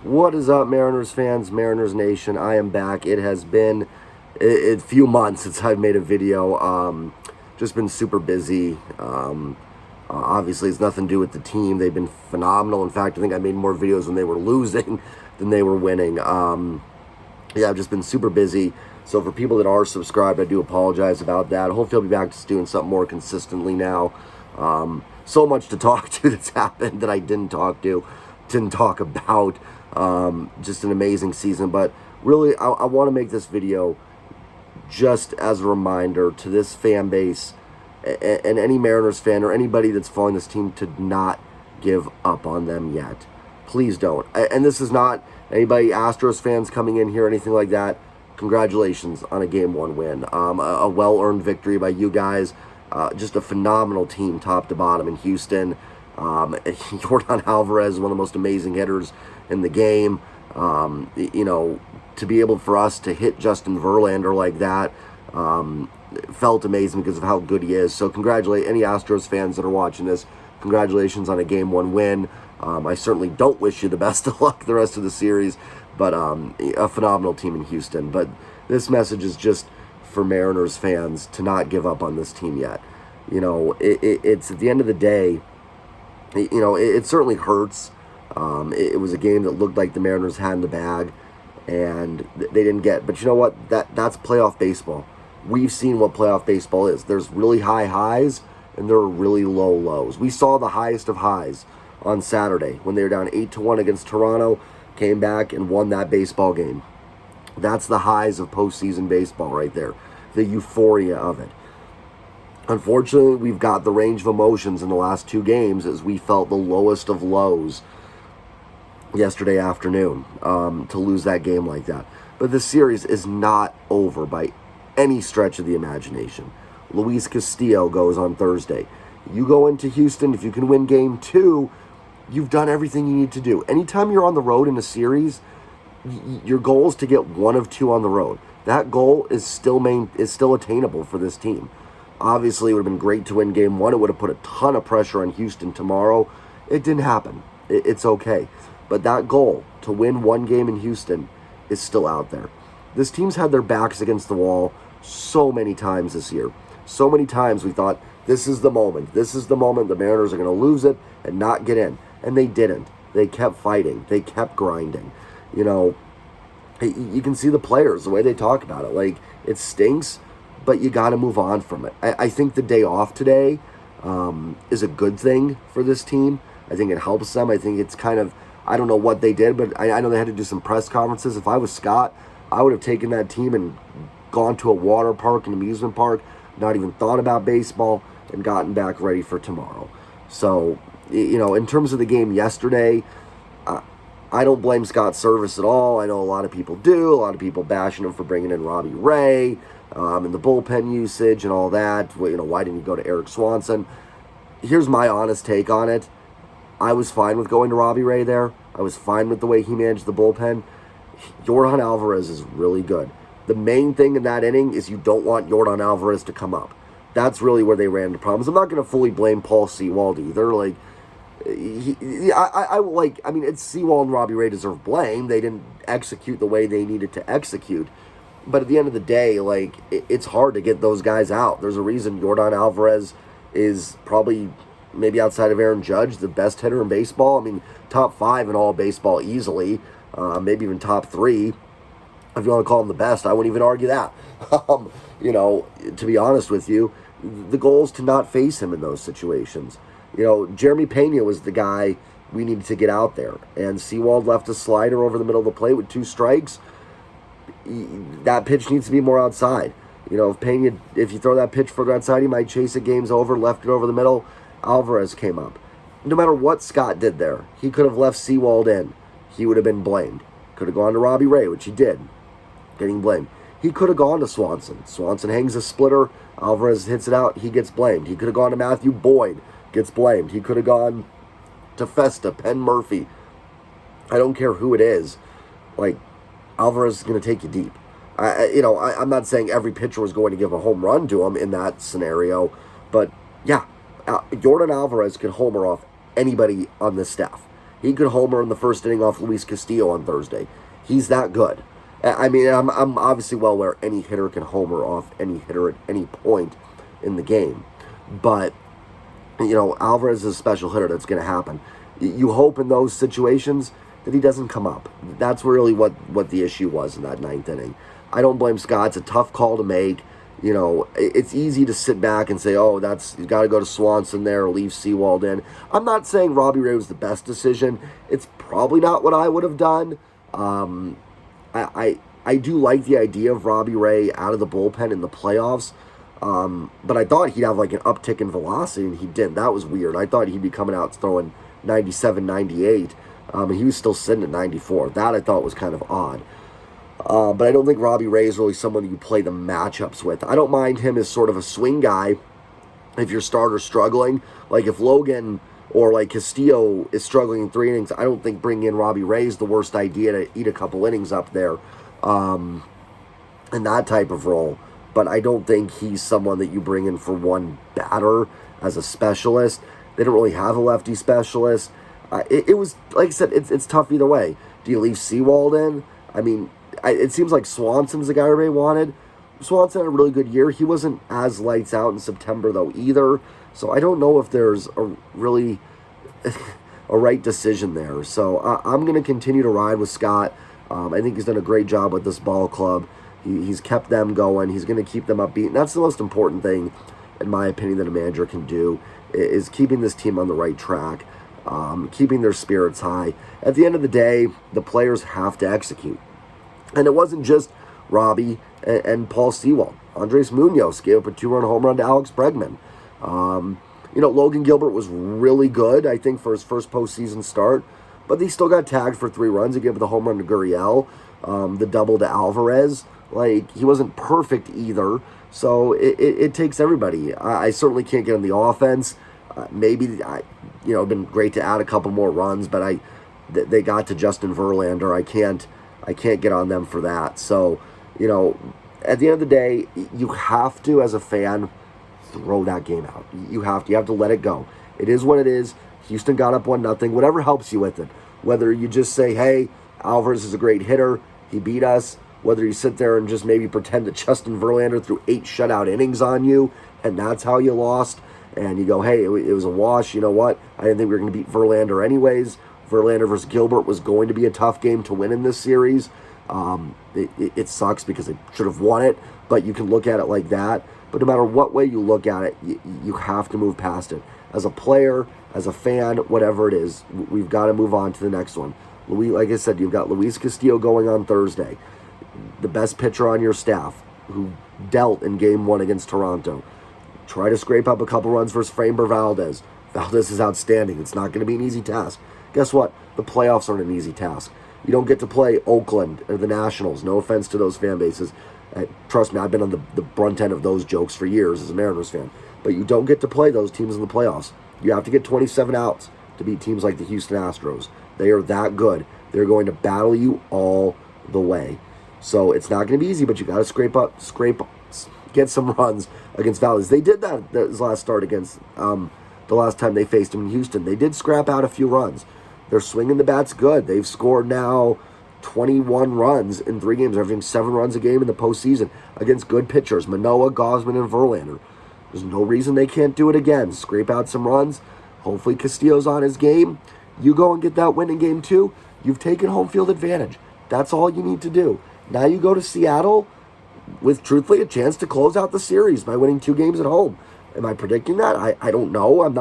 What is up, Mariners fans, Mariners Nation? I am back. It has been a few months since I've made a video. Just been super busy. Obviously, it's nothing to do with the team. They've been phenomenal. In fact, I think I made more videos when they were losing than they were winning. Yeah, I've just been super busy. So for people that are subscribed, I do apologize about that. Hopefully, I'll be back to doing something more consistently now. So much to talk to that's happened that I didn't talk about. Just an amazing season. But really, I want to make this video just as a reminder to this fan base and any Mariners fan or anybody that's following this team to not give up on them yet. Please don't. And this is not anybody Astros fans coming in here or anything like that. Congratulations on a Game 1 win. A well-earned victory by you guys. Just a phenomenal team top to bottom in Houston. Yordan Alvarez, one of the most amazing hitters in the game. To be able for us to hit Justin Verlander like that felt amazing because of how good he is. So congratulate any Astros fans that are watching this. Congratulations on a Game 1 win. I certainly don't wish you the best of luck the rest of the series, but a phenomenal team in Houston. But this message is just for Mariners fans to not give up on this team yet. It's at the end of the day, it certainly hurts. It was a game that looked like the Mariners had in the bag, and they didn't get. But you know what? That's playoff baseball. We've seen what playoff baseball is. There's really high highs, and there are really low lows. We saw the highest of highs on Saturday when they were down 8-1 against Toronto, came back and won that baseball game. That's the highs of postseason baseball right there, the euphoria of it. Unfortunately, we've got the range of emotions in the last two games as we felt the lowest of lows yesterday afternoon to lose that game like that. But the series is not over by any stretch of the imagination. Luis Castillo goes on Thursday. You go into Houston, if you can win Game 2, you've done everything you need to do. Anytime you're on the road in a series, your goal is to get one of two on the road. That goal is still attainable for this team. Obviously, it would have been great to win Game 1. It would have put a ton of pressure on Houston tomorrow. It didn't happen. It's okay. But that goal, to win one game in Houston, is still out there. This team's had their backs against the wall so many times this year. So many times we thought, this is the moment. This is the moment the Mariners are going to lose it and not get in. And they didn't. They kept fighting. They kept grinding. You can see the players, the way they talk about it. Like, it stinks, but you got to move on from it. I think the day off today is a good thing for this team. I think it helps them. I think it's kind of, I don't know what they did, but I know they had to do some press conferences. If I was Scott, I would have taken that team and gone to a water park, an amusement park, not even thought about baseball, and gotten back ready for tomorrow. So, in terms of the game yesterday, I don't blame Scott Servais at all. I know a lot of people do. A lot of people bashing him for bringing in Robbie Ray and the bullpen usage and all that. Why didn't you go to Erik Swanson? Here's my honest take on it. I was fine with going to Robbie Ray there. I was fine with the way he managed the bullpen. Yordan Alvarez is really good. The main thing in that inning is you don't want Yordan Alvarez to come up. That's really where they ran into problems. I'm not going to fully blame Paul Sewald either. It's Sewald and Robbie Ray deserve blame. They didn't execute the way they needed to execute. But at the end of the day, it's hard to get those guys out. There's a reason Yordan Alvarez is probably, maybe outside of Aaron Judge, the best hitter in baseball. I mean, top 5 in all baseball easily. Maybe even top 3. If you want to call him the best, I wouldn't even argue that. To be honest with you, the goal is to not face him in those situations. Jeremy Pena was the guy we needed to get out there. And Sewald left a slider over the middle of the plate with 2 strikes. That pitch needs to be more outside. If you throw that pitch further outside, he might chase it, game's over, left it over the middle. Alvarez came up. No matter what Scott did there, he could have left Sewald in. He would have been blamed. Could have gone to Robbie Ray, which he did, getting blamed. He could have gone to Swanson. Swanson hangs a splitter. Alvarez hits it out. He gets blamed. He could have gone to Matthew Boyd. Gets blamed. He could have gone to Festa, Penn Murphy. I don't care who it is. Alvarez is going to take you deep. I'm not saying every pitcher was going to give a home run to him in that scenario, but yeah, Yordan Alvarez can homer off anybody on this staff. He could homer in the first inning off Luis Castillo on Thursday. He's that good. I mean, I'm obviously well aware any hitter can homer off any hitter at any point in the game. But, Alvarez is a special hitter. That's going to happen. You hope in those situations that he doesn't come up. That's really what the issue was in that ninth inning. I don't blame Scott. It's a tough call to make. It's easy to sit back and say, oh, you got to go to Swanson there or leave Sewald in. I'm not saying Robbie Ray was the best decision. It's probably not what I would have done. I do like the idea of Robbie Ray out of the bullpen in the playoffs, but I thought he'd have like an uptick in velocity, and he didn't. That was weird. I thought he'd be coming out throwing 97, 98, and he was still sitting at 94. That I thought was kind of odd. But I don't think Robbie Ray is really someone that you play the matchups with. I don't mind him as sort of a swing guy if your starter's struggling. Like if Logan or like Castillo is struggling in 3 innings, I don't think bringing in Robbie Ray is the worst idea to eat a couple innings up there in that type of role. But I don't think he's someone that you bring in for one batter as a specialist. They don't really have a lefty specialist. It was, like I said, it's tough either way. Do you leave Sewald in? I mean, it seems like Swanson's the guy everybody wanted. Swanson had a really good year. He wasn't as lights out in September, though, either. So I don't know if there's a really a right decision there. So I'm going to continue to ride with Scott. I think he's done a great job with this ball club. He's kept them going. He's going to keep them upbeat. And that's the most important thing, in my opinion, that a manager can do, is keeping this team on the right track, keeping their spirits high. At the end of the day, the players have to execute. And it wasn't just Robbie and Paul Sewald. Andres Munoz gave up a 2-run home run to Alex Bregman. Logan Gilbert was really good, I think, for his first postseason start. But he still got tagged for 3 runs. He gave up the home run to Gurriel, the double to Alvarez. He wasn't perfect either. So it takes everybody. I certainly can't get on the offense. It'd been great to add a couple more runs, but they got to Justin Verlander. I can't get on them for that. So, at the end of the day, you have to, as a fan, throw that game out. You have to let it go. It is what it is. Houston got up 1-0. Whatever helps you with it. Whether you just say, hey, Alvarez is a great hitter, he beat us. Whether you sit there and just maybe pretend that Justin Verlander threw 8 shutout innings on you, and that's how you lost. And you go, hey, it was a wash. You know what? I didn't think we were going to beat Verlander anyways. Verlander versus Gilbert was going to be a tough game to win in this series. It sucks because they should have won it, but you can look at it like that. But no matter what way you look at it, you have to move past it. As a player, as a fan, whatever it is, we've got to move on to the next one. Like I said, you've got Luis Castillo going on Thursday, the best pitcher on your staff, who dealt in Game 1 against Toronto. Try to scrape up a couple runs versus Framber Valdez. Valdez is outstanding. It's not going to be an easy task. Guess what? The playoffs aren't an easy task. You don't get to play Oakland or the Nationals. No offense to those fan bases. Trust me, I've been on the brunt end of those jokes for years as a Mariners fan. But you don't get to play those teams in the playoffs. You have to get 27 outs to beat teams like the Houston Astros. They are that good. They're going to battle you all the way. So it's not going to be easy, but you got to get some runs against Valdez. They did that his last start against the last time they faced him in Houston. They did scrap out a few runs. They're swinging the bats good. They've scored now 21 runs in 3 games, averaging 7 runs a game in the postseason against good pitchers, Manoah, Gausman, and Verlander. There's no reason they can't do it again. Scrape out some runs. Hopefully Castillo's on his game. You go and get that win in Game 2. You've taken home field advantage. That's all you need to do. Now you go to Seattle with, truthfully, a chance to close out the series by winning 2 games at home. Am I predicting that? I don't know. I'm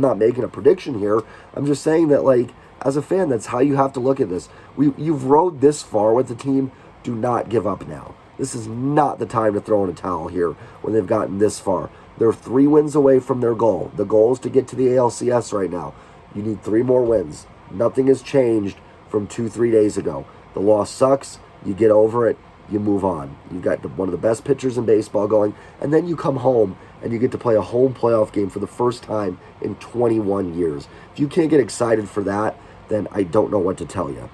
not making a prediction here. I'm just saying that, as a fan, that's how you have to look at this. You've rode this far with the team. Do not give up now. This is not the time to throw in a towel here when they've gotten this far. They're 3 wins away from their goal. The goal is to get to the ALCS right now. You need 3 more wins. Nothing has changed from 2-3 days ago. The loss sucks. You get over it. You move on. You've got one of the best pitchers in baseball going, and then you come home and you get to play a home playoff game for the first time in 21 years. If you can't get excited for that, then I don't know what to tell you.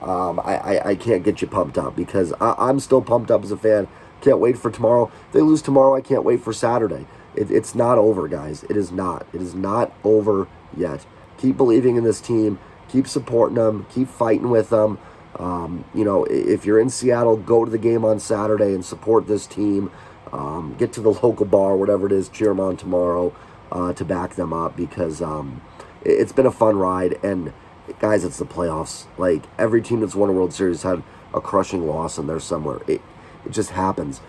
I can't get you pumped up because I'm still pumped up as a fan. Can't wait for tomorrow. If they lose tomorrow, I can't wait for Saturday. It's not over, guys. It is not. It is not over yet. Keep believing in this team. keep supporting them, keep fighting with them. If you're in Seattle, go to the game on Saturday and support this team. Get to the local bar, whatever it is, cheer them on tomorrow to back them up, because it's been a fun ride. And guys, it's the playoffs. Like, every team that's won a World Series had a crushing loss in there somewhere. It just happens.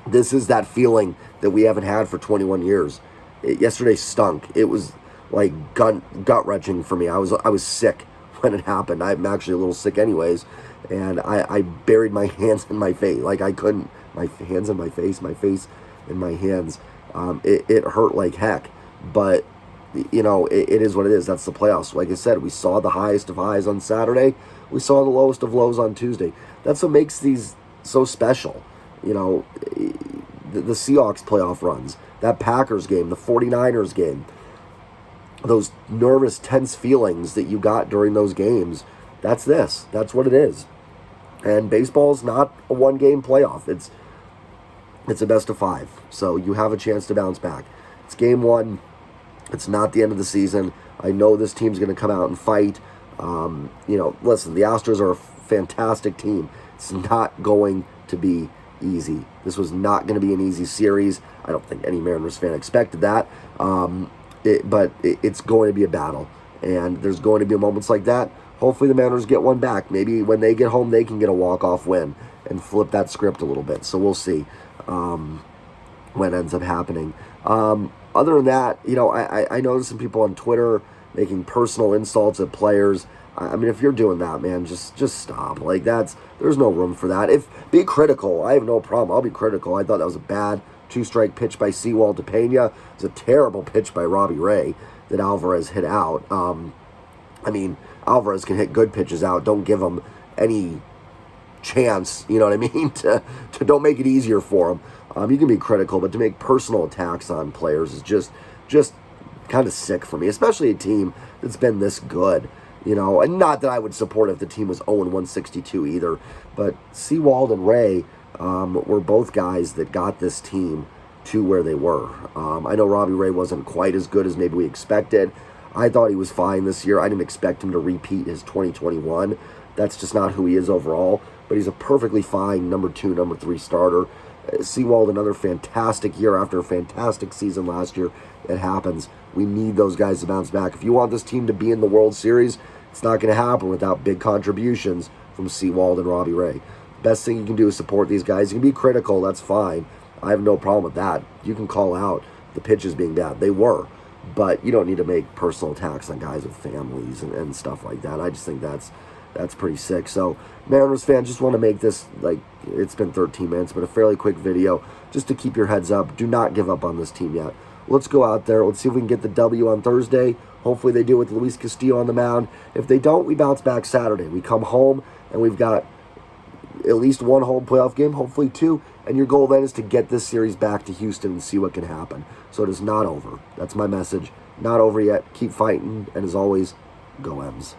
This is that feeling that we haven't had for 21 years. Yesterday stunk. It was like gut-wrenching for me. I was sick when it happened. I'm actually a little sick anyways, and I buried my hands in my face. Like, I couldn't, my hands in my face in my hands. It hurt like heck, but it is what it is. That's the playoffs. Like I said, we saw the highest of highs on Saturday. We saw the lowest of lows on Tuesday. That's what makes these so special. The Seahawks playoff runs, that Packers game, the 49ers game, those nervous, tense feelings that you got during those games, that's what it is. And baseball's not a one-game playoff. It's a best of 5. So you have a chance to bounce back. It's game 1. It's not the end of the season. I know this team's going to come out and fight. Listen, the Astros are a fantastic team. It's not going to be easy. This was not going to be an easy series. I don't think any Mariners fan expected that. But it's going to be a battle. And there's going to be moments like that. Hopefully the Mariners get one back. Maybe when they get home, they can get a walk-off win and flip that script a little bit. So we'll see what ends up happening. Other than that, I noticed some people on Twitter making personal insults at players. I mean, if you're doing that, man, just stop. Like, there's no room for that. Be critical. I have no problem. I'll be critical. I thought that was a bad 2-strike pitch by Sewald to Pena. It was a terrible pitch by Robbie Ray that Alvarez hit out. Alvarez can hit good pitches out. Don't give him any chance, you know what I mean? to don't make it easier for him. You can be critical, but to make personal attacks on players is just kind of sick for me, especially a team that's been this good. And not that I would support if the team was 0-162 either, but Sewald and Ray were both guys that got this team to where they were. I know Robbie Ray wasn't quite as good as maybe we expected. I thought he was fine this year. I didn't expect him to repeat his 2021. That's just not who he is overall, but he's a perfectly fine number 2, number 3 starter. Sewald, another fantastic year after a fantastic season last year. It happens. We need those guys to bounce back. If you want this team to be in the World Series, it's not going to happen without big contributions from Sewald and Robbie Ray. Best thing you can do is support these guys. You can be critical. That's fine. I have no problem with that. You can call out the pitches being bad. They were. But you don't need to make personal attacks on guys with families and stuff like that. I just think that's pretty sick. So, Mariners fans, just want to make this, it's been 13 minutes, but a fairly quick video just to keep your heads up. Do not give up on this team yet. Let's go out there. Let's see if we can get the W on Thursday. Hopefully they do with Luis Castillo on the mound. If they don't, we bounce back Saturday. We come home, and we've got at least one home playoff game, hopefully 2, and your goal then is to get this series back to Houston and see what can happen. So it is not over. That's my message. Not over yet. Keep fighting, and as always, go M's.